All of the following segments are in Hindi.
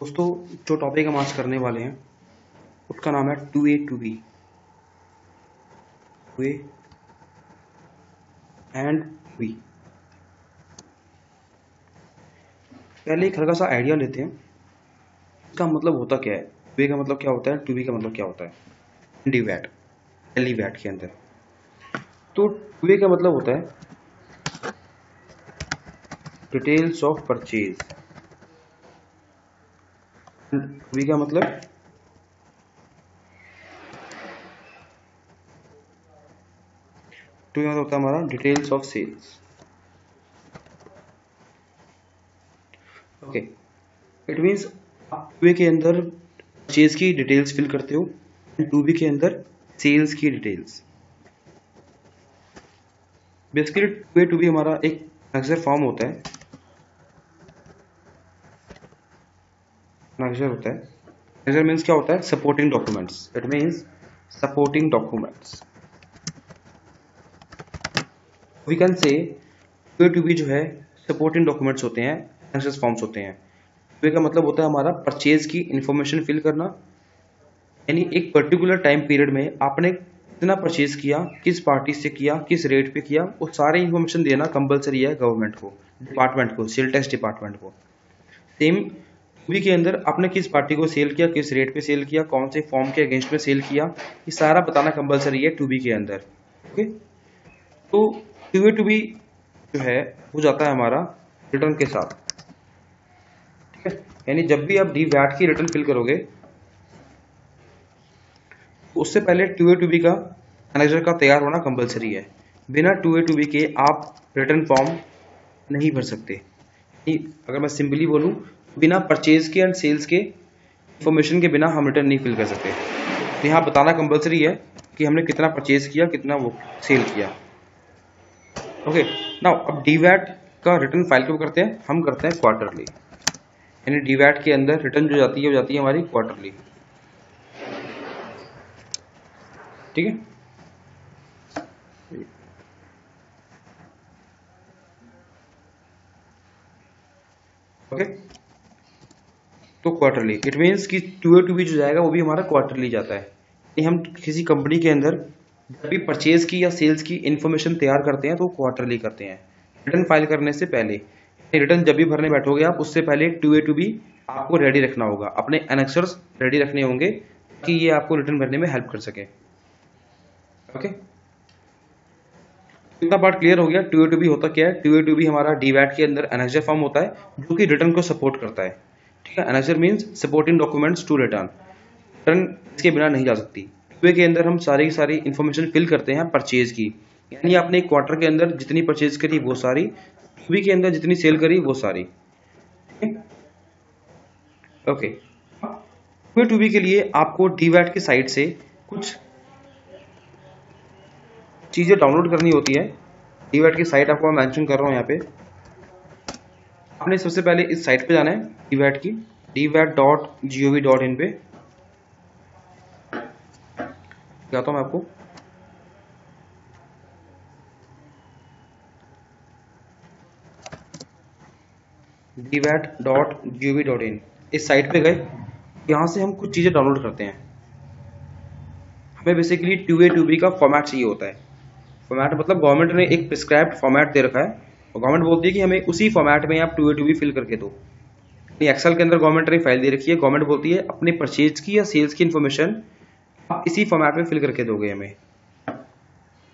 दोस्तों, जो टॉपिक हम आज करने वाले हैं उसका नाम है 2A 2B, 2A and B। पहले एक हल्का सा आइडिया लेते हैं इसका मतलब होता क्या है। 2A का मतलब क्या होता है, 2B का मतलब क्या होता है। डीवैट, पहली वैट के अंदर तो 2A का मतलब होता है डिटेल्स ऑफ परचेज, 2B का मतलब टू मतलब होता है हमारा details of sales. Okay, it means आप 2A के अंदर परचेज की डिटेल्स फिल करते हो एंड 2B के अंदर सेल्स की डिटेल्स। बेसिकली 2A 2B हमारा एक अक्सर फॉर्म होता है, अक्सर होता है। अक्सर मीन्स क्या होता है, supporting documents. It means supporting documents. We can say 2A 2B जो है सपोर्टिंग डॉक्यूमेंट्स होते हैं, अक्सर फॉर्म्स होते हैं। 2A का मतलब होता है हमारा परचेज की इंफॉर्मेशन फिल करना, यानी एक पर्टिकुलर टाइम पीरियड में आपने कितना परचेज किया, किस पार्टी से किया, किस रेट पे किया, वो सारी इंफॉर्मेशन देना कंपलसरी है गवर्नमेंट को, डिपार्टमेंट को, सेल टैक्स डिपार्टमेंट को। सेम 2B के अंदर आपने किस पार्टी को सेल किया, किस रेट पे सेल किया, कौन से फॉर्म के अगेंस्ट में सेल किया, ये सारा बताना कंपलसरी है 2B के अंदर। ओके, तो 2A 2B जो है वो जाता है हमारा रिटर्न के साथ। ठीक है, यानी जब भी आप डी वैट की रिटर्न फिल करोगे तो उससे पहले 2A 2B का मैनेजर का तैयार होना कंपलसरी है। बिना 2A 2B के आप रिटर्न फॉर्म नहीं भर सकते। अगर मैं सिंपली बोलूं, बिना परचेज के एंड सेल्स के इंफॉर्मेशन के बिना हम रिटर्न नहीं फिल कर सकते। तो यहाँ बताना कंपलसरी है कि हमने कितना परचेज किया, कितना वो सेल किया। ओके, नाउ अब डीवैट का रिटर्न फाइल क्यों करते हैं, हम करते हैं क्वार्टरली। यानी डीवैट के अंदर रिटर्न जो जाती है वो जाती है हमारी क्वार्टरली। ठीक है, ओके, तो क्वार्टरली इट मीन्स कि 2A 2B जो जाएगा वो भी हमारा क्वार्टरली जाता है। यानी हम किसी कंपनी के अंदर जब भी परचेज की या सेल्स की इंफॉर्मेशन तैयार करते हैं तो क्वार्टरली करते हैं, रिटर्न फाइल करने से पहले। रिटर्न जब भी भरने बैठोगे आप, उससे पहले 2A 2B आपको रेडी रखना होगा, अपने एनेक्सर्स रेडी रखने होंगे कि ये आपको रिटर्न भरने में हेल्प कर सके। ओके, इतना पार्ट क्लियर हो गया। 2A 2B होता क्या है। 2A 2B हमारा डीवैट के अंदर एनेक्सर फॉर्म होता है जो कि रिटर्न को सपोर्ट करता है। ठीक है, annexure means supporting documents to return. Return इसके बिना नहीं जा सकती। 2A के अंदर हम सारी की सारी इंफॉर्मेशन फिल करते हैं परचेज की, यानी आपने एक क्वार्टर के अंदर जितनी परचेज करी वो सारी, 2B के अंदर जितनी सेल करी वो सारी। ओके, 2A 2B के लिए आपको डीवैट की साइट से कुछ चीजें डाउनलोड करनी होती है। डीवैट की साइट आपको मैं मेंशन कर रहा हूँ यहाँ पे। आपने सबसे पहले इस साइट पे जाना है डीवैट की, dvat.gov.in पे जाता हूँ मैं आपको। dvat.gov.in इस साइट पे गए, यहाँ से हम कुछ चीज़ें डाउनलोड करते हैं। हमें बेसिकली 2A 2B का फॉर्मेट चाहिए होता है। फॉर्मेट मतलब गवर्नमेंट ने एक प्रिस्क्राइब्ड फॉर्मेट दे रखा है और गवर्नमेंट बोलती है कि हमें उसी फॉर्मेट में आप 2A 2B फिल करके दो। एक्सेल के अंदर गवर्नमेंट ने फाइल दे रखी है, गवर्नमेंट बोलती है अपने परचेज की या सेल्स की इन्फॉर्मेशन आप इसी फॉर्मेट में फिल करके दोगे हमें।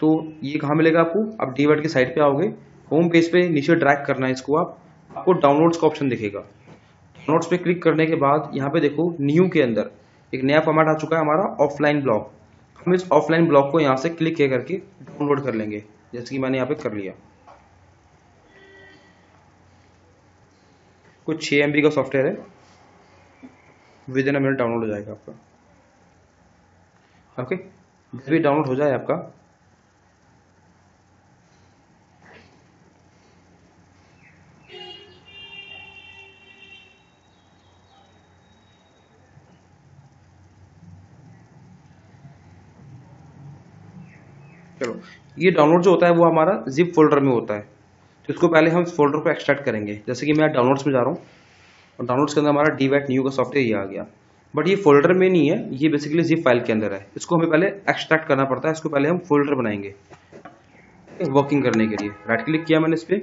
तो ये कहाँ मिलेगा आपको, आप डीवैट की साइट पे आओगे, होम पेज पे नीचे ड्रैग करना है इसको, आपको डाउनलोड्स का ऑप्शन दिखेगा। डाउनलोड्स पे क्लिक करने के बाद यहाँ पे देखो न्यू के अंदर एक नया फॉर्मेट आ चुका है हमारा, ऑफलाइन ब्लॉक। हम इस ऑफलाइन ब्लॉक को यहाँ से क्लिक करके डाउनलोड कर लेंगे, जैसे कि मैंने यहाँ पे कर लिया। कुछ 6 MB का सॉफ्टवेयर है, with in a minute download हो जाएगा आपका। ओके, जब भी डाउनलोड हो जाए आपका, चलो ये डाउनलोड जो होता है वो हमारा जिप फोल्डर में होता है। तो इसको पहले हम इस फोल्डर को एक्सट्रैक्ट करेंगे। जैसे कि मैं डाउनलोड्स में जा रहा हूँ, और डाउनलोड्स के अंदर हमारा डीवैट न्यू का सॉफ्टवेयर ये आ गया। बट ये फोल्डर में नहीं है, ये बेसिकली जिप फाइल के अंदर है। इसको हमें पहले एक्सट्रैक्ट करना पड़ता है। इसको पहले हम फोल्डर बनाएंगे वर्किंग करने के लिए। राइट क्लिक किया मैंने इस पर,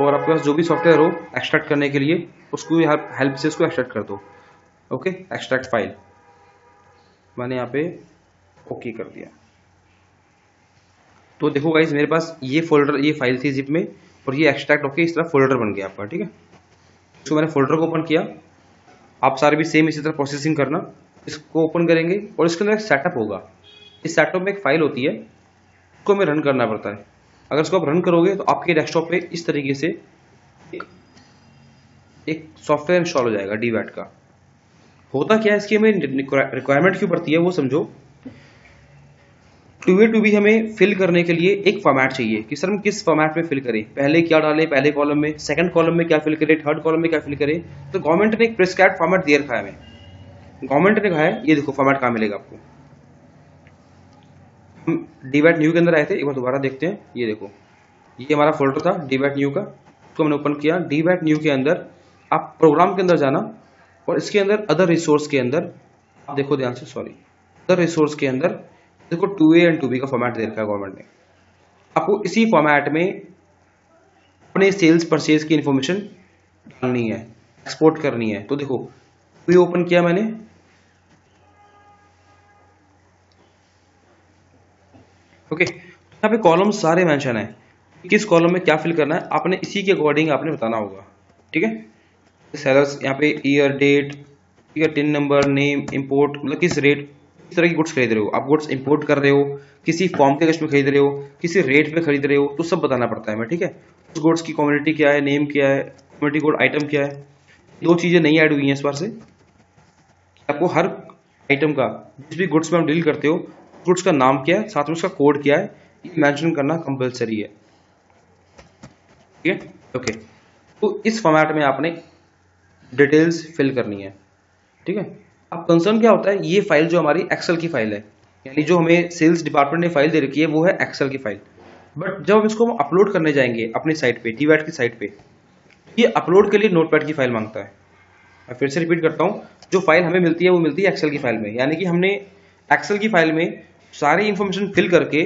और आपके पास जो भी सॉफ्टवेयर हो एक्सट्रैक्ट करने के लिए उसको हेल्प से इसको एक्सट्रैक्ट कर दो। ओके, एक्सट्रैक्ट फाइल मैंने यहाँ पे ओके कर दिया। तो देखो गाइस, मेरे पास ये फोल्डर, ये फाइल थी जिप में, और ये एक्सट्रैक्ट होके इस तरह फोल्डर बन गया आपका। ठीक है, इसको मैंने फोल्डर को ओपन किया। आप सारे भी सेम इसी तरह प्रोसेसिंग करना। इसको ओपन करेंगे और इसके अंदर एक सेटअप होगा। इस सेटअप में एक फाइल होती है, उसको हमें रन करना पड़ता है। अगर इसको आप रन करोगे तो आपके डेस्कटॉप पे इस तरीके से एक सॉफ्टवेयर इंस्टॉल हो जाएगा डीवैट का। होता क्या है, इसकी हमें रिक्वायरमेंट क्यों पड़ती है वो समझो। टू ए टू बी हमें फिल करने के लिए एक फॉर्मेट चाहिए कि सर हम किस फॉर्मेट में फिल करें, पहले क्या डालें पहले कॉलम में, सेकंड कॉलम में क्या फिल करें, थर्ड कॉलम में क्या फिल करें। तो गवर्नमेंट ने एक प्रिस्क्राइब्ड फॉर्मेट दे रखा है हमें। गवर्नमेंट ने कहा है ये देखो फॉर्मेट कहाँ मिलेगा आपको। हम डीवैट न्यू के अंदर आए थे, एक बार दोबारा देखते हैं। ये देखो, ये हमारा फोल्डर था डीवैट न्यू का, उसको मैंने ओपन किया। डीवैट न्यू के अंदर आप प्रोग्राम के अंदर जाना, और इसके अंदर अदर रिसोर्स के अंदर आप देखो ध्यान से, सॉरी, अदर रिसोर्स के अंदर देखो 2A एंड 2B का फॉर्मेट दे रखा है गवर्नमेंट ने। आपको इसी फॉर्मेट में अपने सेल्स परचेज की इंफॉर्मेशन डालनी है, एक्सपोर्ट करनी है। तो देखो, ये ओपन किया मैंने, ओके। यहाँ पे कॉलम सारे मेंशन है, किस कॉलम में क्या फिल करना है आपने इसी के अकॉर्डिंग आपने बताना होगा। ठीक है, सेलर्स यहाँ पे ईयर, डेट, ठीक है, टिन नंबर, नेम, इंपोर्ट, मतलब किस रेट, किस तरह की गुड्स खरीद रहे हो आप, गुड्स इंपोर्ट कर रहे हो, किसी फॉर्म के कस्ट में खरीद रहे हो, किसी रेट पे खरीद रहे हो, तो सब बताना पड़ता है हमें। ठीक है, उस गुड्स की क्वांटिटी क्या है, नेम क्या है, कम्युनिटी कोड आइटम क्या है। दो चीजें नई ऐड हुई हैं इस बार से, आपको हर आइटम का, जिस भी गुड्स में आप डील करते हो, गुड्स का नाम क्या है, साथ में उसका कोड क्या है, ये मेंशन करना कंपलसरी है। ठीक है, ओके। तो इस फॉर्मेट में आपने डिटेल्स फिल करनी है। ठीक है, अब कंसर्न क्या होता है, ये फाइल जो हमारी एक्सेल की फाइल है, यानी जो हमें सेल्स डिपार्टमेंट ने फाइल दे रखी है वो है एक्सेल की फाइल। बट जब हम इसको अपलोड करने जाएंगे अपनी साइट पे, डीवैट की साइट पे, ये अपलोड के लिए नोटपैड की फाइल मांगता है। मैं फिर से रिपीट करता हूँ, जो फाइल हमें मिलती है वो मिलती है एक्सेल की फाइल में, यानी कि हमने एक्सेल की फाइल में सारी इंफॉर्मेशन फिल करके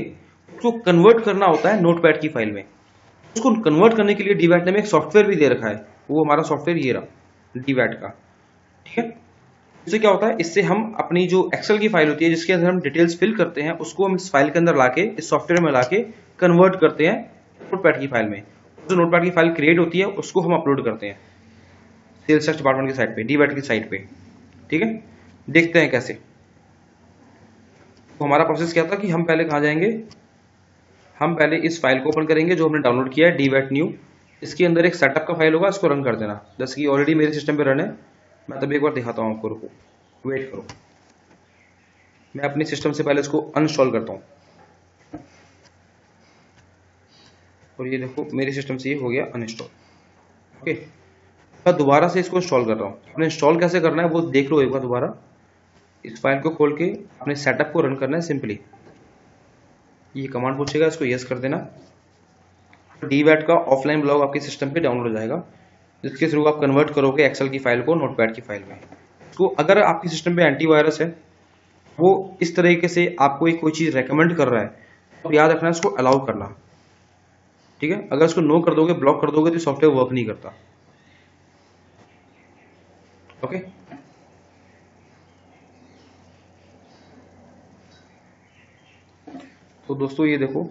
उसको कन्वर्ट करना होता है नोटपैड की फाइल में। उसको कन्वर्ट करने के लिए डीवैट ने एक सॉफ्टवेयर भी दे रखा है, वो हमारा सॉफ्टवेयर ये रहा डीवैट का। ठीक है, इससे क्या होता है, इससे हम अपनी जो एक्सेल की फाइल होती है जिसके अंदर हम डिटेल्स फिल करते हैं, उसको हम इस फाइल के अंदर लाके, इस सॉफ्टवेयर में लाके कन्वर्ट करते हैं नोटपैड की फाइल में। जो नोटपैड की फाइल क्रिएट होती है उसको हम अपलोड करते हैं सेल्स डिपार्टमेंट की साइट पे, डीवैट की साइट पे। ठीक है, देखते हैं कैसे। तो हमारा प्रोसेस क्या था कि हम पहले कहाँ जाएंगे, हम पहले इस फाइल को ओपन करेंगे जो हमने डाउनलोड किया है डीवैट न्यू। इसके अंदर एक सेटअप का फाइल होगा, इसको रन कर देना। जैसे कि ऑलरेडी मेरे सिस्टम पे रन है, मैं तभी एक बार दिखाता हूँ आपको, रुको, वेट करो। मैं अपने सिस्टम से पहले इसको अनइंस्टॉल करता हूँ, और ये देखो मेरे सिस्टम से ये हो गया अनइंस्टॉल। ओके, मैं दोबारा से इसको इंस्टॉल कर रहा हूँ। आपने इंस्टॉल कैसे करना है वो देख लो एक बार दोबारा। इस फाइल को खोल के अपने सेटअप को रन करना है सिंपली। ये कमांड पूछेगा, इसको यस कर देना। डीवैट का ऑफलाइन ब्लॉग आपके सिस्टम पे डाउनलोड हो जाएगा, जिसके थ्रू आप कन्वर्ट करोगे एक्सेल की फाइल को नोटपैड की फाइल में। तो अगर आपके सिस्टम पे एंटीवायरस है, वो इस तरीके से आपको एक कोई चीज रेकमेंड कर रहा है, तो याद रखना इसको अलाउ करना। ठीक है, अगर इसको नो कर दोगे, ब्लॉक कर दोगे, तो सॉफ्टवेयर वर्क नहीं करता। ओके, तो दोस्तों ये देखो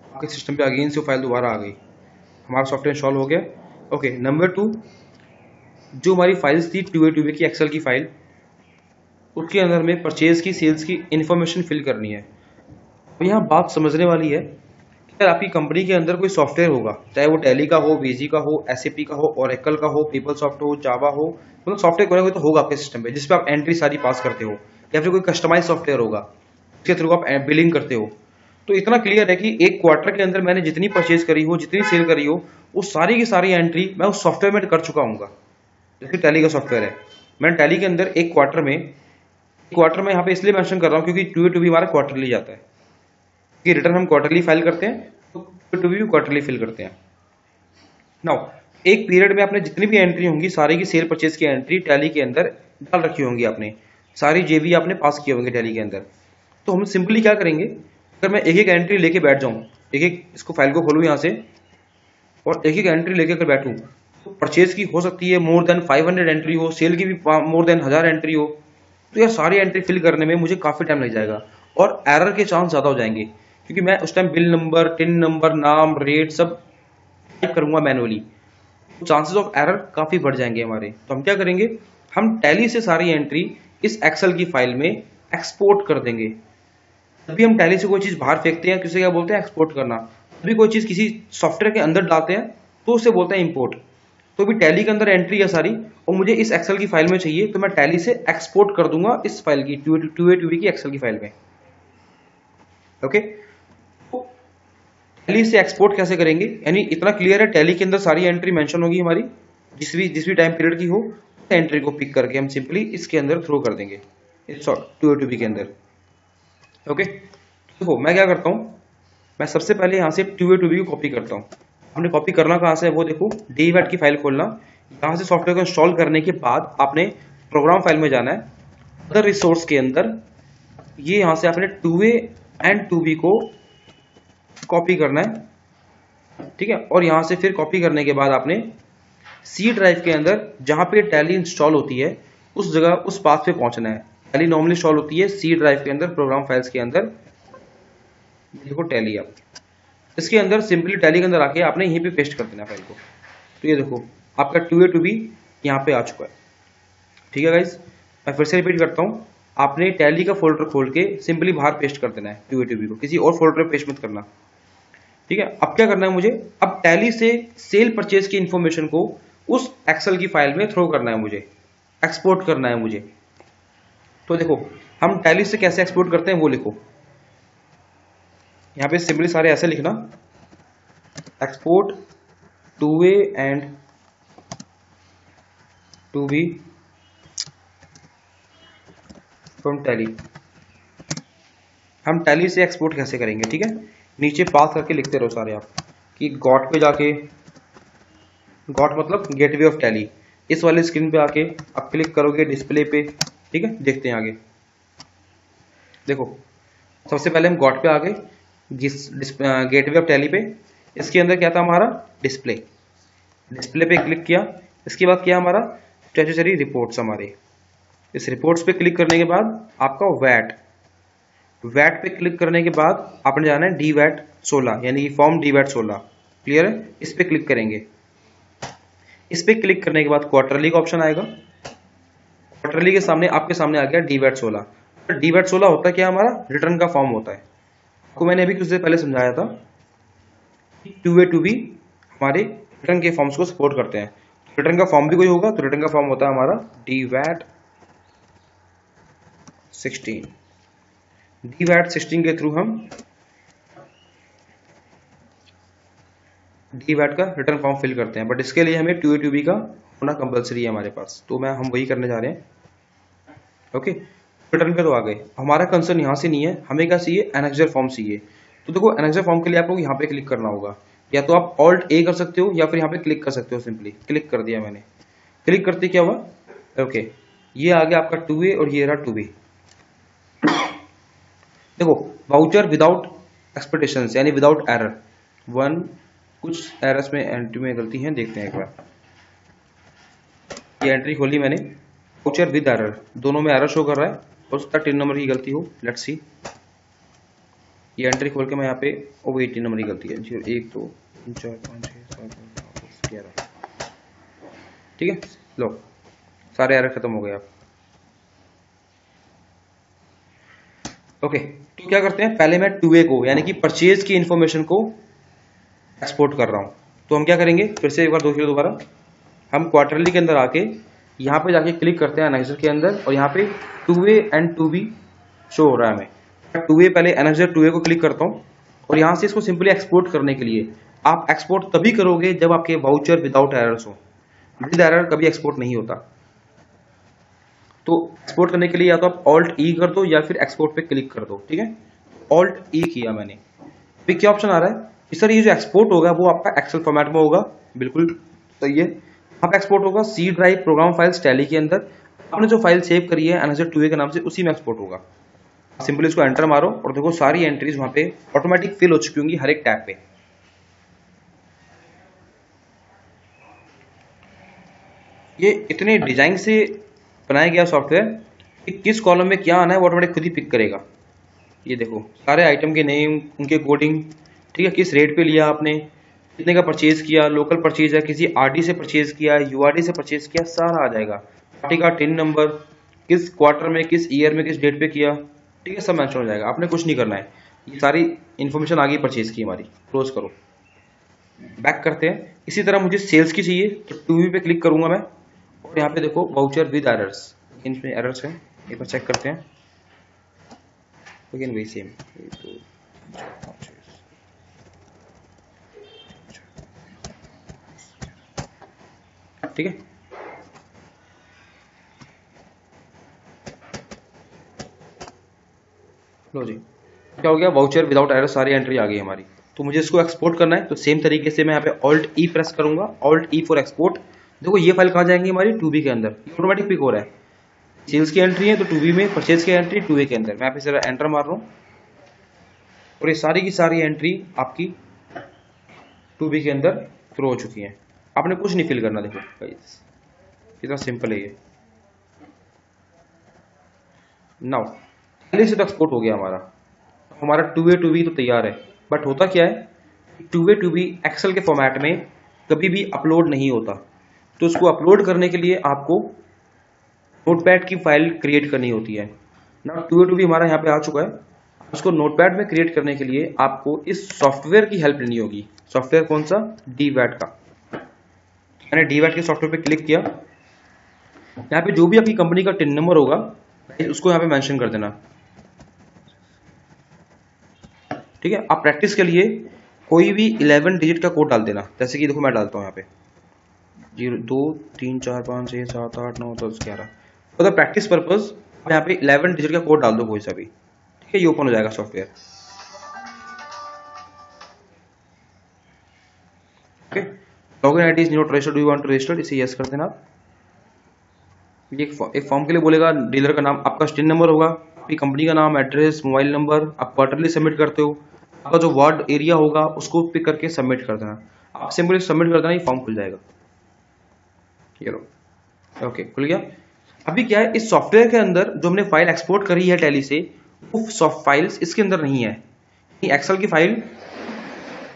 आपके सिस्टम पे अगेन से फाइल दोबारा आ गई, हमारा सॉफ्टवेयर इंस्टॉल हो गया। ओके, नंबर 2, जो हमारी फाइल्स थी 2A 2B की एक्सेल की फाइल, उसके अंदर में परचेज की, सेल्स की इंफॉर्मेशन फिल करनी है। तो यहाँ बात समझने वाली है कि अगर आपकी कंपनी के अंदर कोई सॉफ्टवेयर होगा, चाहे वो टैली का हो, बीजी का हो, एसएपी का हो, ओरेकल का हो, पीपलसॉफ्ट हो, जावा हो, मतलब सॉफ्टवेयर कोई तो होगा आपके सिस्टम पे जिसपे आप एंट्री सारी पास करते हो, या फिर कोई कस्टमाइज सॉफ्टवेयर होगा जिसके थ्रू आप बिलिंग करते हो। तो इतना क्लियर है कि एक क्वार्टर के अंदर मैंने जितनी परचेज करी हो, जितनी सेल करी हो, वो सारी की सारी एंट्री मैं उस सॉफ्टवेयर में कर चुका हूँ। जैसे टैली का सॉफ्टवेयर है, मैंने टैली के अंदर एक क्वार्टर में यहाँ पे इसलिए मेंशन कर रहा हूँ क्योंकि 2A 2B हमारा क्वार्टरली जाता है, कि रिटर्न हम क्वार्टरली फाइल करते हैं, तो 2A 2B भी क्वार्टरली फिल करते हैं। नाउ एक पीरियड में आपने जितनी भी एंट्री होंगी सारी की सेल परचेज की एंट्री टैली के अंदर डाल रखी होंगी, आपने सारी जेवी आपने पास किए होंगे टैली के अंदर। तो हम सिंपली क्या करेंगे, अगर मैं एक एक एंट्री लेके बैठ जाऊं, एक एक इसको फाइल को खोलूं यहाँ से और एक एक एंट्री लेके अगर बैठूं, तो परचेज की हो सकती है मोर देन 500 एंट्री हो, सेल की भी मोर देन 1000 एंट्री हो, तो यार सारी एंट्री फिल करने में मुझे काफी टाइम लग जाएगा और एरर के चांस ज्यादा हो जाएंगे, क्योंकि मैं उस time bill number, tin number, नाम, रेट सब टाइप करूंगा मैनुअली, तो चांसेस ऑफ एरर काफी बढ़ जाएंगे हमारे। तो हम क्या करेंगे, हम टैली से सारी एंट्री इस एक्सेल की फाइल में एक्सपोर्ट कर देंगे। तभी हम टैली से कोई चीज बाहर फेंकते हैं, किसे क्या बोलते हैं, एक्सपोर्ट करना। तभी कोई चीज किसी सॉफ्टवेयर के अंदर डालते हैं तो उसे बोलते हैं इंपोर्ट। तो भी टैली के अंदर एंट्री है सारी और मुझे इस एक्सेल की फाइल में चाहिए, तो मैं टैली से एक्सपोर्ट कर दूंगा इस फाइल की, टू ए की एक्सेल की फाइल में। ओके, टैली से एक्सपोर्ट कैसे करेंगे, यानी इतना क्लियर है, टैली के अंदर सारी एंट्री मेंशन होगी हमारी, जिस भी टाइम पीरियड की हो, एंट्री को पिक करके हम सिंपली इसके अंदर थ्रो कर देंगे इस टू ए के अंदर। ओके, देखो मैं क्या करता हूं, मैं सबसे पहले यहां से टू ए को कॉपी करता हूं। आपने कॉपी करना कहां से है वो देखो, डीवैट की फाइल खोलना, यहां से सॉफ्टवेयर को इंस्टॉल करने के बाद आपने प्रोग्राम फाइल में जाना है, अदर रिसोर्स के अंदर ये यहां से आपने two A and two B को कॉपी करना है, ठीक है। और यहां से फिर कॉपी करने के बाद आपने सी ड्राइव के अंदर जहां पे टैली इंस्टॉल होती है उस जगह, उस पाथ पे पहुंचना है। टैली नॉर्मली इंस्टॉल होती है सी ड्राइव के अंदर, प्रोग्राम फाइल्स के अंदर। देखो टैली, आप इसके अंदर सिंपली टैली के अंदर आके आपने यहीं पे पेस्ट कर देना फाइल को। तो ये देखो आपका टू ए टू बी यहाँ पे आ चुका है, ठीक है गाइस। मैं फिर से रिपीट करता हूँ, आपने टैली का फोल्डर खोल के सिंपली बाहर पेस्ट कर देना है टू ए टू बी को, किसी और फोल्डर पे पेस्ट मत करना, ठीक है। अब क्या करना है मुझे, अब टैली से सेल परचेज की इंफॉर्मेशन को उस एक्सेल की फाइल में थ्रो करना है मुझे, एक्सपोर्ट करना है मुझे। तो देखो हम टैली से कैसे एक्सपोर्ट करते हैं वो लिखो, यहाँ पे सिंपली सारे ऐसे लिखना, export two A and two B from Tally. हम टैली से एक्सपोर्ट कैसे करेंगे, ठीक है। नीचे पास करके लिखते रहो सारे आप, कि गॉट पे जाके, गॉट मतलब गेटवे ऑफ टैली, इस वाले स्क्रीन पे आके आप क्लिक करोगे डिस्प्ले पे, ठीक है। देखते हैं आगे, देखो सबसे पहले हम गॉट पे आ गए, गेटवे ऑफ टैली पे, इसके अंदर क्या था हमारा, डिस्प्ले। डिस्प्ले पे क्लिक किया, इसके बाद क्या हमारा स्टैट्यूटरी रिपोर्ट्स हमारे, इस रिपोर्ट्स पे क्लिक करने के बाद आपका वैट, वैट पे क्लिक करने के बाद आपने जाना है डी वैट 16, यानी फॉर्म डी वैट 16, क्लियर है। इस पे क्लिक करेंगे, इस पे क्लिक करने के बाद क्वार्टरली का ऑप्शन आएगा, क्वार्टरली के सामने आपके सामने आ गया डी वैट 16। डी वैट 16 होता है क्या, हमारा रिटर्न का फॉर्म होता है। आपको मैंने अभी कुछ देर पहले समझाया था टू ए टू बी हमारे रिटर्न के फॉर्म्स को सपोर्ट करते हैं। रिटर्न का फॉर्म भी कोई होगा तो रिटर्न का फॉर्म होता है हमारा डी वैट 16। डी वैट 16 के थ्रू हम डी वैट का रिटर्न फॉर्म फिल करते हैं, बट इसके लिए हमें टू ए टू बी का होना कंपलसरी है हमारे पास, तो हम वही करने जा रहे हैं। ओके, रिटर्न पे तो आ गए, हमारा कंसर्न यहाँ से नहीं है, हमें क्या चाहिए, एनेक्सर फॉर्म चाहिए। तो देखो एनेक्सर फॉर्म के लिए आपको यहाँ पे क्लिक करना होगा, या तो आप ऑल्ट ए कर सकते हो या फिर यहाँ पे क्लिक कर सकते हो। सिंपली क्लिक कर दिया मैंने, क्लिक करते क्या हुआ, ओके ये आ गया आपका टू ए और ये रहा टू बी। देखो वाउचर विदाउट एक्सपेक्टेशंस यानी विदाउट एरर वन, कुछ एरर्स में एंट्री में गलती है, देखते हैं एक बार। ये एंट्री खोली मैंने, वाउचर विद एरर, दोनों में एरर शो कर रहा है, हो सकता है 10 नंबर की गलती हो, लेट्स सी। ये एंट्री खोल के मैं यहाँ पे, वो 18 नंबर की गलती है, 0 1 2 3 4 5 6 7 8 9 10 11, ठीक है। लो सारे एरर खत्म हो गए आप। ओके, तो क्या करते हैं, पहले मैं टू ए को यानी कि परचेज की इंफॉर्मेशन को एक्सपोर्ट कर रहा हूं, तो हम क्या करेंगे, फिर से एक बार दोबारा हम क्वार्टरली के अंदर आके यहाँ पे जाके क्लिक करते हैं एनेक्सर के अंदर, और यहाँ पे two A and two B show हो रहा है हमें। टू ए पहले एनेक्सर टू ए को क्लिक करता हूँ और यहाँ से इसको सिंपली एक्सपोर्ट करने के लिए, आप एक्सपोर्ट तभी करोगे जब आपके वाउचर विदाउट एरर्स हो, विद एरर कभी एक्सपोर्ट नहीं होता। तो एक्सपोर्ट करने के लिए या तो आप ऑल्ट ई कर दो या फिर एक्सपोर्ट पे क्लिक कर दो, ठीक है। ऑल्ट ई किया मैंने, अभी क्या ऑप्शन आ रहा है, सर ये जो एक्सपोर्ट होगा वो आपका एक्सेल फॉर्मेट में होगा, बिल्कुल तो ये यहाँ पे एक्सपोर्ट होगा C drive program files Tally के अंदर। आपने जो फाइल सेव करी है एनएसजे 2A के नाम से, उसी में एक्सपोर्ट होगा। सिंपली इसको एंटर मारो और देखो सारी एंट्रीज वहां पे ऑटोमेटिक फिल हो चुकी होंगी हर एक टैब पे। ये इतने डिजाइन से बनाया गया सॉफ्टवेयर कि किस कॉलम में क्या आना है वो ऑटोमेटिक खुद ही पिक करेगा। ये देखो सारे आइटम के नेम, उनके कोडिंग, ठीक है, किस रेट पे लिया आपने, कितने का परचेज किया, लोकल परचेज है, किसी आरडी से परचेज किया, यूआरडी से परचेज किया, सारा आ जाएगा। पार्टी का टिन नंबर, किस क्वार्टर में, किस ईयर में, किस डेट पे किया, ठीक है, सब मेंशन हो जाएगा। आपने कुछ नहीं करना है, ये सारी इन्फॉर्मेशन आगे परचेज की हमारी। क्लोज करो, बैक करते हैं। इसी तरह मुझे सेल्स की चाहिए तो 2V पे क्लिक करूंगा मैं, और यहाँ पे देखो वाउचर विद एरर्स, इनमें एरर्स हैं, एक बार चेक करते हैं। अगेन वही सेम, ठीक है। लो जी, क्या हो गया, वाउचर विदाउट एरर, सारी एंट्री आ गई हमारी। तो मुझे इसको एक्सपोर्ट करना है, तो सेम तरीके से मैं यहाँ पे ऑल्ट ई प्रेस करूंगा, ऑल्ट ई फॉर एक्सपोर्ट। देखो ये फाइल कहाँ जाएंगी हमारी, 2B के अंदर, ऑटोमेटिक पिक हो रहा है। सेल्स की एंट्री है तो 2B में, परचेज की एंट्री 2A के अंदर। मैं यहाँ पे जरा एंटर मार रहा हूँ और ये सारी की सारी एंट्री आपकी 2B के अंदर थ्रो हो चुकी है। आपने कुछ नहीं फिल करना, देखो गाइस कितना सिंपल है ये। नाउ पहले से तो एक्सपोर्ट हो गया हमारा 2A 2B तो तैयार है। बट होता क्या है, 2A 2B एक्सेल के फॉर्मेट में कभी भी अपलोड नहीं होता। तो उसको अपलोड करने के लिए आपको नोटपैड की फाइल क्रिएट करनी होती है ना। 2A 2B हमारा यहाँ पे आ चुका है। उसको नोटपैड में क्रिएट करने के लिए आपको इस सॉफ्टवेयर की हेल्प लेनी होगी। सॉफ्टवेयर कौन सा, DWAT का। मैंने DWAT के सॉफ्टवेयर पे क्लिक किया। यहाँ पे जो भी आपकी कंपनी का टिन नंबर होगा उसको यहाँ पे मेंशन कर देना, ठीक है। आप प्रैक्टिस के लिए कोई भी 11 डिजिट का कोड डाल देना, जैसे कि देखो मैं डालता हूँ यहाँ पे 0 2 3 4 5 6 7 8 9 10 11। फॉर द प्रैक्टिस पर्पज यहाँ पे 11 डिजिट का कोड डाल दो कोई सा भी, ठीक है। ये ओपन हो जाएगा software, okay. Login ID is not registered, do you want to register, इसे यस कर देना आप। ये एक फॉर्म के लिए बोलेगा, डीलर का नाम, आपका स्टिन नंबर होगा, आपकी कंपनी का नाम, एड्रेस, मोबाइल नंबर। आप क्वार्टरली सबमिट करते हो, आपका जो वार्ड एरिया होगा उसको पिक करके सबमिट कर देना। आप सिंपली सबमिट कर देना, ये फॉर्म खुल जाएगा। ये लो, ओके, खुल गया। अभी क्या है, इस सॉफ्टवेयर के अंदर जो हमने फाइल एक्सपोर्ट करी है टैली से, वो सॉफ्ट फाइल्स इसके अंदर नहीं है। एक्सेल की फाइल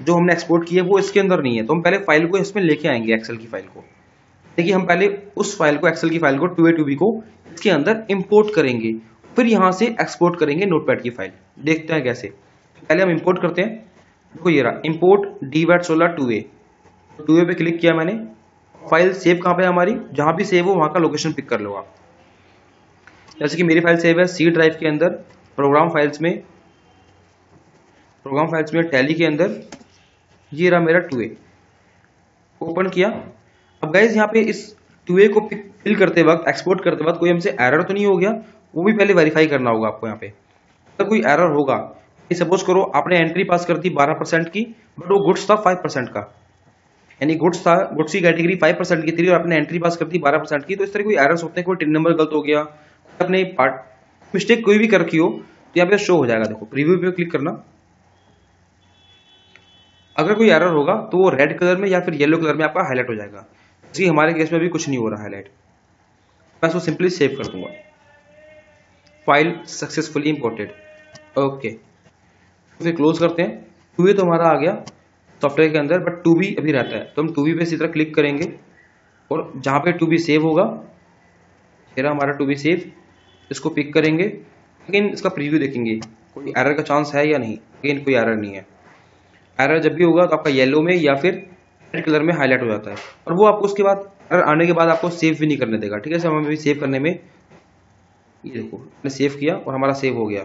जो हमने एक्सपोर्ट की है वो इसके अंदर नहीं है। तो हम पहले फाइल को इसमें लेके आएंगे, एक्सेल की फाइल को। देखिए हम पहले उस फाइल को, एक्सेल की फाइल को 2A 2B को इसके अंदर इंपोर्ट करेंगे, फिर यहां से एक्सपोर्ट करेंगे नोटपैड की फाइल। देखते हैं कैसे। पहले हम इंपोर्ट करते हैं। देखो ये रहा इंपोर्ट DWAT 16 2A। 2A पे क्लिक किया मैंने। फाइल सेव कहाँ पे है हमारी, जहां भी सेव हो वहां का लोकेशन पिक कर लो आप। जैसे कि मेरी फाइल सेव है C ड्राइव के अंदर, प्रोग्राम फाइल्स में टैली के अंदर। ये रहा मेरा 2A, ओपन किया। अब गाइज यहाँ पे इस 2A को फिल करते वक्त, एक्सपोर्ट करते वक्त कोई हमसे एरर तो नहीं हो गया, वो भी पहले वेरीफाई करना होगा आपको। यहाँ पे अगर कोई एरर होगा, सपोज करो आपने एंट्री पास कर दी 12% की, बट वो गुड्स था 5% का, यानी गुड्स की कैटेगरी 5% की थी और आपने एंट्री पास कर दी 12% की। तो इस तरह कोई एरर्स होते हैं, कोई टिन नंबर गलत हो गया, अपने पार्ट मिस्टेक कोई भी कर रखी हो तो यहाँ पे शो हो जाएगा। देखो प्रीव्यू पे क्लिक करना। अगर कोई एरर होगा तो वो रेड कलर में या फिर येलो कलर में आपका हाईलाइट हो जाएगा। जी हमारे केस में भी कुछ नहीं हो रहा हाईलाइट। मैं इसको सिंपली सेव कर दूंगा, फाइल सक्सेसफुली इंपोर्टेड, ओके। फिर क्लोज करते हैं। 2A तो हमारा आ गया सॉफ्टवेयर के अंदर, बट 2B अभी रहता है। तो हम 2B पे इसी तरह क्लिक करेंगे और जहां पे 2B सेव होगा, मेरा हमारा 2B सेव, इसको पिक करेंगे। लेकिन इसका प्रीव्यू देखेंगे कोई एरर का चांस है या नहीं। अगेन कोई एरर नहीं है। एरर जब भी होगा तो आपका येलो में या फिर रेड कलर में हाईलाइट हो जाता है, और वो आपको उसके बाद एरर आने के बाद आपको सेव भी नहीं करने देगा, ठीक है। हमें भी सेव करने में, ये देखो मैंने सेव किया और हमारा सेव हो गया।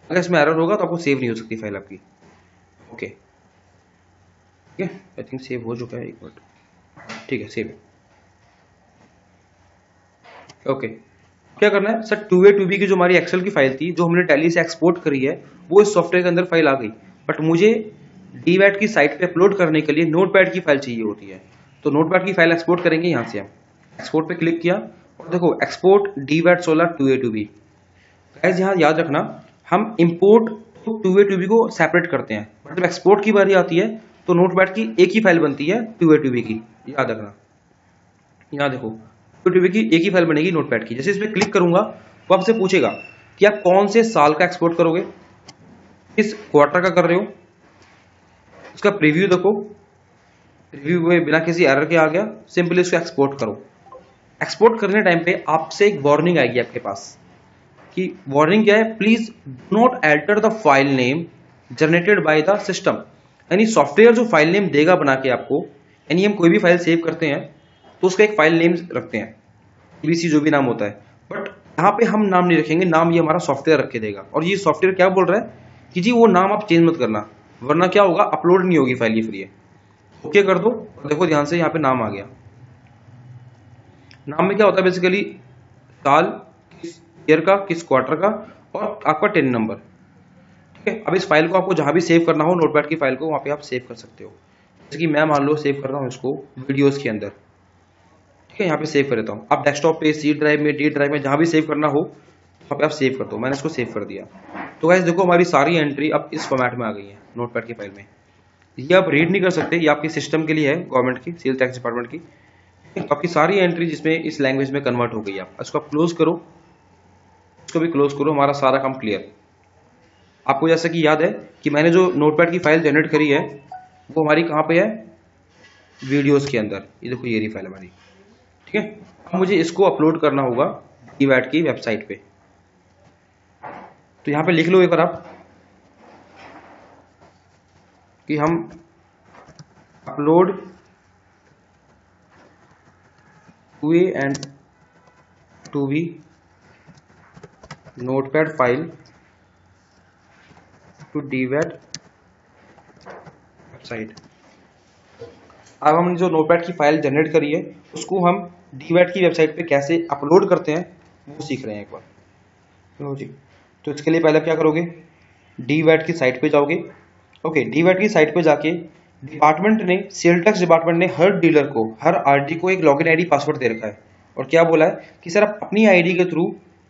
अगर इसमें एरर होगा तो आपको सेव नहीं हो सकती फाइल आपकी, ओके। ठीक है, आई थिंक सेव हो चुका है, एक मिनट, ठीक है सेव, ओके। क्या करना है सर, 2A 2B की जो हमारी एक्सेल की फाइल थी, जो हमने टैली से एक्सपोर्ट करी है, वो इस सॉफ्टवेयर के अंदर फाइल आ गई, बट मुझे DWAT की साइट पे अपलोड करने के लिए नोटपैड की फाइल चाहिए होती है। तो नोटपैड की फाइल एक्सपोर्ट करेंगे यहाँ से। हम एक्सपोर्ट पे क्लिक किया और देखो एक्सपोर्ट dwat-solar 2a2b। गाइस यहाँ याद रखना, हम इंपोर्ट 2a2b को सेपरेट करते हैं, मतलब एक्सपोर्ट की बारी आती है तो नोटपैड की एक ही फाइल बनती है 2a2b की, याद रखना। यहाँ देखो 2a2b की एक ही फाइल बनेगी नोटपैड की। जैसे इस पर क्लिक करूंगा तो आपसे पूछेगा कि आप कौन से साल का एक्सपोर्ट करोगे, किस क्वार्टर का कर रहे हो, उसका प्रीव्यू देखो, प्रीव्यू में बिना किसी एरर के आ गया, सिंपली उसको एक्सपोर्ट करो। एक्सपोर्ट करने टाइम पे आपसे एक वार्निंग आएगी आपके पास कि वार्निंग क्या है, please do not alter the file name generated by the system. यानी सॉफ्टवेयर जो फाइल नेम देगा बना के आपको, यानी हम कोई भी फाइल सेव करते हैं तो उसका एक फाइल नेम रखते हैं, एबीसी जो भी नाम होता है, बट यहाँ पे हम नाम नहीं रखेंगे, नाम ये हमारा सॉफ्टवेयर रख के देगा। और ये सॉफ्टवेयर क्या बोल रहा है कि जी वो नाम आप चेंज मत करना, वरना क्या होगा, अपलोड नहीं होगी फाइल ये फ्री है। ओके कर दो, देखो ध्यान से यहाँ पे नाम आ गया। नाम में क्या होता है बेसिकली, साल, किस ईयर का, किस क्वार्टर का, और आपका 10 नंबर। ठीक है, अब इस फाइल को आपको जहां भी सेव करना हो नोटपैड की फाइल को, वहां पे आप सेव कर सकते हो। जैसे कि मैं मान लो सेव कर रहा हूँ इसको वीडियोस के अंदर, ठीक है, यहाँ पे सेव कर देता हूँ। आप डेस्कटॉप पे, सी ड्राइव में, डी ड्राइव में, जहां भी सेव करना हो वहाँ पे आप सेव कर दो। मैंने इसको सेव कर दिया। तो गाइस देखो हमारी सारी एंट्री अब इस फॉर्मेट में आ गई है नोटपैड की फाइल में। ये आप रीड नहीं कर सकते, ये आपके सिस्टम के लिए है, गवर्नमेंट की, सेल टैक्स डिपार्टमेंट की। आपकी सारी एंट्री जिसमें इस लैंग्वेज में कन्वर्ट हो गई है। आप इसको क्लोज करो, इसको भी क्लोज करो, हमारा सारा काम क्लियर। आपको जैसा कि याद है कि मैंने जो नोटपैड की फाइल जनरेट करी है वो हमारी कहाँ पे है, वीडियोस के अंदर। ये देखो ये रही फाइल हमारी, ठीक है। अब मुझे इसको अपलोड करना होगा DWAT की वेबसाइट पे। तो यहाँ पे लिख लो एक बार आप कि हम upload 2a and 2b notepad file to DWAT website. अब हमने जो नोटपैड की फाइल जनरेट करी है उसको हम DWAT की वेबसाइट पे कैसे अपलोड करते हैं वो सीख रहे हैं एक बार। चलो जी, तो इसके लिए पहले क्या करोगे, DWAT की साइट पे जाओगे। ओके, DWAT की साइट पे जाके डिपार्टमेंट ने, सेल टैक्स डिपार्टमेंट ने हर डीलर को, हर आरडी को एक लॉगिन आईडी पासवर्ड दे रखा है। और क्या बोला है कि सर आप अपनी आईडी के थ्रू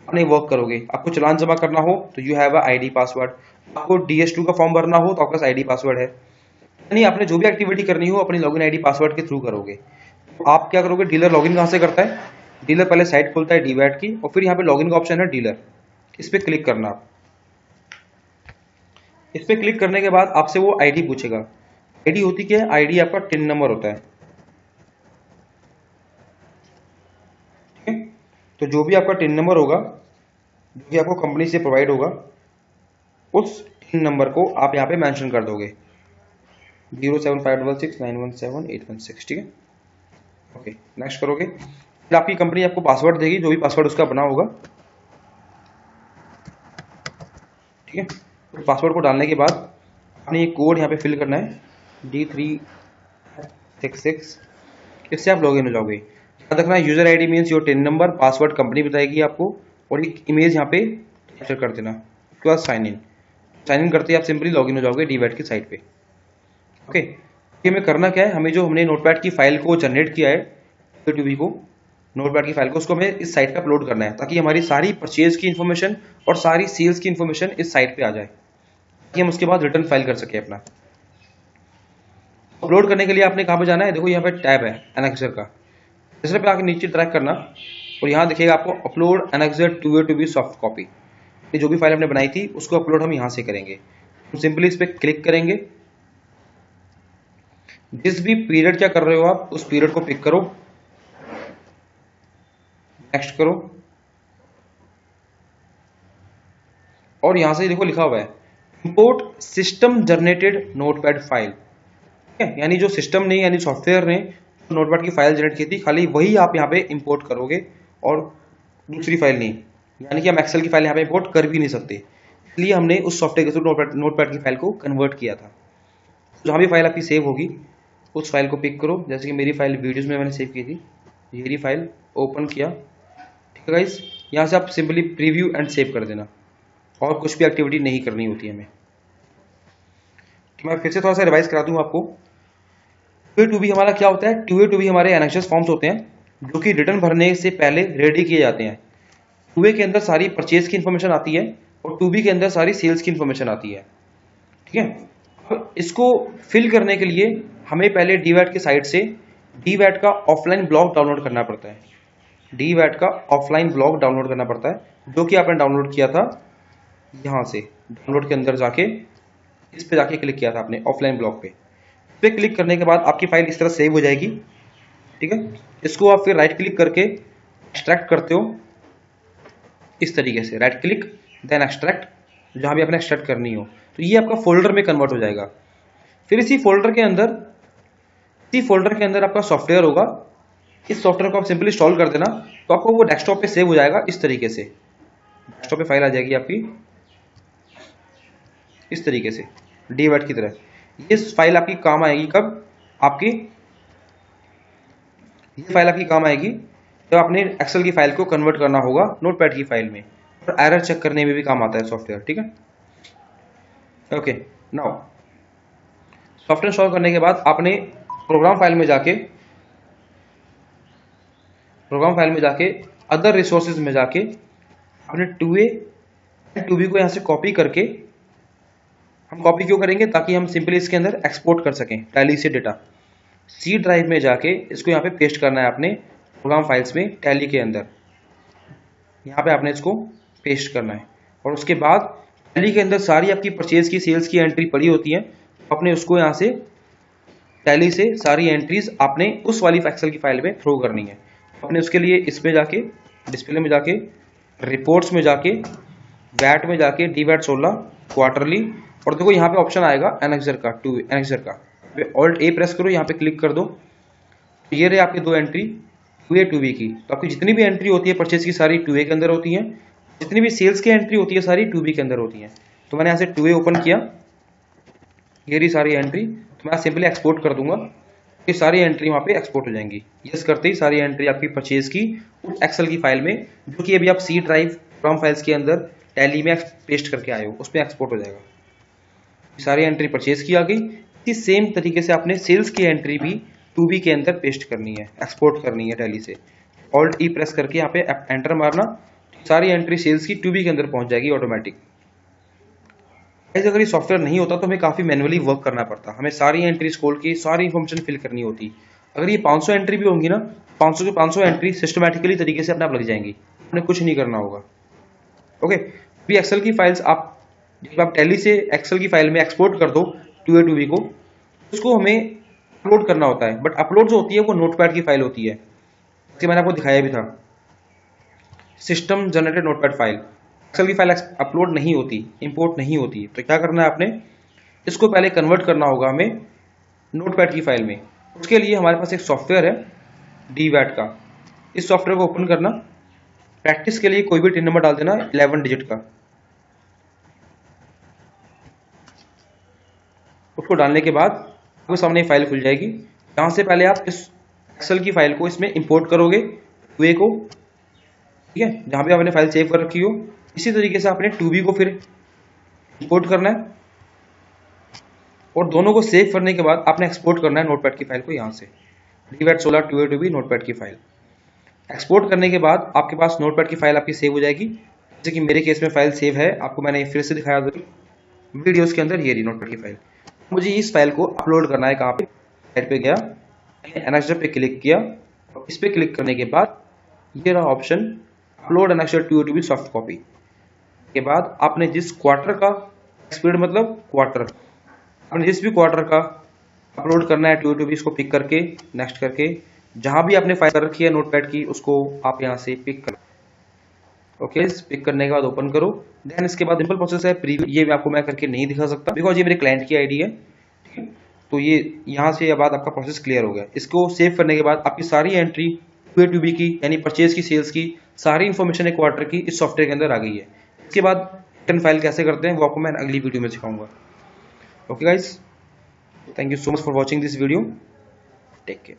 अपने वर्क करोगे। आपको चलान जमा करना हो तो you have a ID password, आपको DS2 का फॉर्म भरना हो तो आपका आईडी पासवर्ड है। यानी आपने जो भी एक्टिविटी करनी हो अपनी लॉगिन आईडी पासवर्ड के थ्रू करोगे। तो आप क्या करोगे, डीलर लॉगिन कहाँ से करता है, डीलर पहले साइट खोलता है DWAT की, और फिर यहाँ पे लॉगिन का ऑप्शन है डीलर, इस पे क्लिक करना। आप इस पे क्लिक करने के बाद आपसे वो आईडी पूछेगा। आईडी होती क्या है, आईडी आपका टिन नंबर होता है, ठीक है। तो जो भी आपका टिन नंबर होगा, जो भी आपको कंपनी से प्रोवाइड होगा, उस टिन नंबर को आप यहाँ पे मेंशन कर दोगे, 07566917816, ठीक है। ओके, नेक्स्ट करोगे, फिर आपकी कंपनी आपको पासवर्ड देगी, जो भी पासवर्ड उसका बना होगा, ठीक है। तो पासवर्ड को डालने के बाद आपने ये कोड यहाँ पे फिल करना है, D366, इससे आप लॉगिन हो जाओगे। याद रखना user ID means your tin number, password company बताएगी आपको, और एक इमेज यहाँ पे कैप्चर कर देना। उसके बाद साइन इन करते ही आप सिंपली लॉगिन हो जाओगे DWAT की साइट पे। ओके, ये हमें करना क्या है, हमें जो हमने नोटपैड की फाइल को जनरेट किया है, DWAT को, नोटपैड की फाइल को, उसको हमें इस साइट पे अपलोड करना है, ताकि हमारी सारी परचेज की इन्फॉर्मेशन और सारी सेल्स की इन्फॉर्मेशन इस साइट पे आ जाए, ताकि हम उसके बाद रिटर्न फाइल कर सके अपना। अपलोड करने के लिए आपने कहाँ पे जाना है, देखो यहाँ पे टैब है एनेक्सर का, इसमें पे आके नीचे ड्रैग करना और यहाँ दिखेगा आपको upload annexure 2a2b soft copy. ये जो भी फाइल हमने बनाई थी उसको अपलोड हम यहाँ से करेंगे। तो सिंपली इस पर क्लिक करेंगे, जिस भी पीरियड क्या कर रहे हो आप उस पीरियड को पिक करो, नेक्स्ट करो, और यहां से देखो लिखा हुआ है import system generated notepad file, ठीक है। यानी जो सिस्टम ने, यानी सॉफ्टवेयर ने नोटपैड की फाइल जनरेट की थी, खाली वही आप यहाँ पे इंपोर्ट करोगे और दूसरी फाइल नहीं। यानी कि हम एक्सेल की फाइल यहाँ पे इंपोर्ट कर भी नहीं सकते, इसलिए हमने उस सॉफ्टवेयर के थ्रू नोटपैड की फाइल को कन्वर्ट किया था। जहाँ भी फाइल आपकी सेव होगी उस फाइल को पिक करो, जैसे कि मेरी फाइल वीडियोज में मैंने सेव की थी, ये फाइल ओपन किया, ठीक है गाइस। यहाँ से आप सिंपली प्रीव्यू एंड सेव कर देना, और कुछ भी एक्टिविटी नहीं करनी होती है हमें। मैं फिर से थोड़ा सा रिवाइज करा दूँ आपको। टू ए टू बी हमारा क्या होता है? टू ए टू बी हमारे एनएक्सएस फॉर्म्स होते हैं जो कि रिटर्न भरने से पहले रेडी किए जाते हैं। टू ए के अंदर सारी परचेज की इन्फॉर्मेशन आती है और टू बी के अंदर सारी सेल्स की इन्फॉर्मेशन आती है। ठीक है, अब इसको फिल करने के लिए हमें पहले डीवैट की साइट से डीवैट का ऑफलाइन ब्लॉग डाउनलोड करना पड़ता है। डीवैट का ऑफलाइन ब्लॉग डाउनलोड करना पड़ता है, जो कि आपने डाउनलोड किया था यहाँ से। डाउनलोड के अंदर जाके इस पे जाके क्लिक किया था आपने ऑफलाइन ब्लॉग पे। इस पे क्लिक करने के बाद आपकी फाइल इस तरह सेव हो जाएगी। ठीक है, इसको आप फिर राइट क्लिक करके एक्सट्रैक्ट करते हो इस तरीके से, राइट क्लिक देन एक्सट्रैक्ट, जहां भी आपने एक्सट्रैक्ट करनी हो। तो ये आपका फोल्डर में कन्वर्ट हो जाएगा। फिर इसी फोल्डर के अंदर आपका सॉफ्टवेयर होगा। इस सॉफ्टवेयर को आप सिंपली इंस्टॉल कर देना, तो आपको वो डेस्कटॉप पे सेव हो जाएगा इस तरीके से। डेस्कटॉप पे फाइल आ जाएगी आपकी इस तरीके से डीवैट की तरह। ये फाइल आपकी काम आएगी कब? ये फाइल आपकी काम आएगी जब आपने एक्सेल की फाइल को कन्वर्ट करना होगा नोटपैड की फाइल में, और एरर चेक करने में भी काम आता है सॉफ्टवेयर। ठीक है, ओके। नाउ सॉफ्टवेयर इंस्टॉल करने के बाद आपने प्रोग्राम फाइल में जाके अदर रिसोर्सेज में जाके अपने 2A एंड 2B को यहाँ से कॉपी करके, हम कॉपी क्यों करेंगे? ताकि हम सिंपली इसके अंदर एक्सपोर्ट कर सकें टैली से डेटा। सी ड्राइव में जाके इसको यहाँ पे पेस्ट करना है अपने प्रोग्राम फाइल्स में, टैली के अंदर यहाँ पे आपने इसको पेस्ट करना है। और उसके बाद टैली के अंदर सारी आपकी परचेज की, सेल्स की एंट्री पड़ी होती है, तो आपने उसको यहाँ से टैली से सारी एंट्रीज आपने उस वाली एक्सेल की फाइल में थ्रो करनी है। आपने उसके लिए इसमें जाके, डिस्प्ले में जाके, रिपोर्ट्स में जाके, वैट में जाके, डीवैट 16 क्वार्टरली, और देखो यहाँ पे ऑप्शन आएगा एनेक्सर का। ऑल्ट ए प्रेस करो, यहाँ पे क्लिक कर दो। ये रहे आपके दो एंट्री 2A 2B की। तो आपकी जितनी भी एंट्री होती है परचेज की सारी 2A के अंदर होती है, जितनी भी सेल्स की एंट्री होती है सारी 2B के अंदर होती है। तो मैंने यहाँ से 2A ओपन किया, ये रही सारी एंट्री। तो मैं सिंपली एक्सपोर्ट कर दूंगा, ये सारी एंट्री वहाँ पे एक्सपोर्ट हो जाएंगी। यस करते ही सारी एंट्री आपकी परचेज की उस एक्सेल की फाइल में, जो कि अभी आप सी ड्राइव फ्रॉम फाइल्स के अंदर टैली में पेस्ट करके आए हो, उसमें एक्सपोर्ट हो जाएगा। सारी एंट्री परचेज की आ गई। इसी सेम तरीके से आपने सेल्स की एंट्री भी 2B के अंदर पेस्ट करनी है, एक्सपोर्ट करनी है टैली से। ऑल्ट ई प्रेस करके यहाँ पे एंटर मारना, सारी एंट्री सेल्स की 2B के अंदर पहुंच जाएगी ऑटोमेटिक। अगर ये सॉफ्टवेयर नहीं होता तो हमें काफी मैनुअली वर्क करना पड़ता, हमें सारी एंट्रीज खोल के सारी इन्फॉर्मेशन फिल करनी होती। अगर ये 500 एंट्री भी होंगी ना, 500 के 500 एंट्री सिस्टमैटिकली तरीके से अपने आप लग जाएंगी, हमें कुछ नहीं करना होगा। ओके, भी एक्सेल की फाइल्स जब आप टैली से एक्सेल की फाइल में एक्सपोर्ट कर दो 2A 2B को, उसको हमें अपलोड करना होता है। बट अपलोड जो होती है वो नोटपैड की फाइल होती है, जैसे मैंने आपको दिखाया भी था, system generated notepad file. Excel की फाइल अपलोड नहीं होती, इंपोर्ट नहीं होती। तो क्या करना है आपने, इसको पहले कन्वर्ट करना होगा हमें नोटपैड की फाइल में। उसके लिए हमारे पास एक सॉफ्टवेयर है डीवैट का। इस सॉफ्टवेयर को ओपन करना, प्रैक्टिस के लिए कोई भी टिन नंबर डाल देना 11 डिजिट का। उसको डालने के बाद आपके सामने फाइल खुल जाएगी। यहाँ से पहले आप इस एक्सेल की फाइल को इसमें इंपोर्ट करोगे 2A को, ठीक है, जहाँ पे आपने फाइल सेव कर रखी हो। इसी तरीके से आपने 2B को फिर इंपोर्ट करना है, और दोनों को सेव करने के बाद आपने एक्सपोर्ट करना है नोटपैड की फाइल को। यहाँ से डीवैट 16 2A 2B नोटपैड की फाइल एक्सपोर्ट करने के बाद आपके पास नोटपैड की फाइल आपकी सेव हो जाएगी। जैसे कि मेरे केस में फाइल सेव है, आपको मैंने फिर से दिखाया वीडियोस के अंदर, ये रही नोटपैड की फाइल। मुझे इस फाइल को अपलोड करना है। कहाँ पे? साइट पे गया, एनेक्सर पे क्लिक किया, और इस पे क्लिक करने के बाद ये रहा option upload annexure 2A 2B soft copy. के बाद आपने जिस क्वार्टर का स्पीड, मतलब क्वार्टर, आपने जिस भी क्वार्टर का अपलोड करना है 2A 2B, इसको पिक करके नेक्स्ट करके जहां भी आपने फाइल कर रखी है नोटपैड की, उसको आप यहां से पिक करो। ओके, पिक करने के बाद ओपन करो। देन इसके बाद सिंपल प्रोसेस है प्रीव्यू। ये आपको मैं करके नहीं दिखा सकता बिकॉज ये मेरे क्लाइंट की आईडी है, ठीक है। तो ये यहाँ से ये बाद आपका प्रोसेस क्लियर हो गया। इसको सेव करने के बाद आपकी सारी एंट्री 2A 2B की, यानी परचेज की, सेल्स की सारी इन्फॉर्मेशन एक क्वार्टर की इस सॉफ्टवेयर के अंदर आ गई है। इसके बाद रिटर्न फाइल कैसे करते हैं वो आपको मैं अगली वीडियो में सिखाऊंगा। Okay guys, thank you so much for watching this video, take care.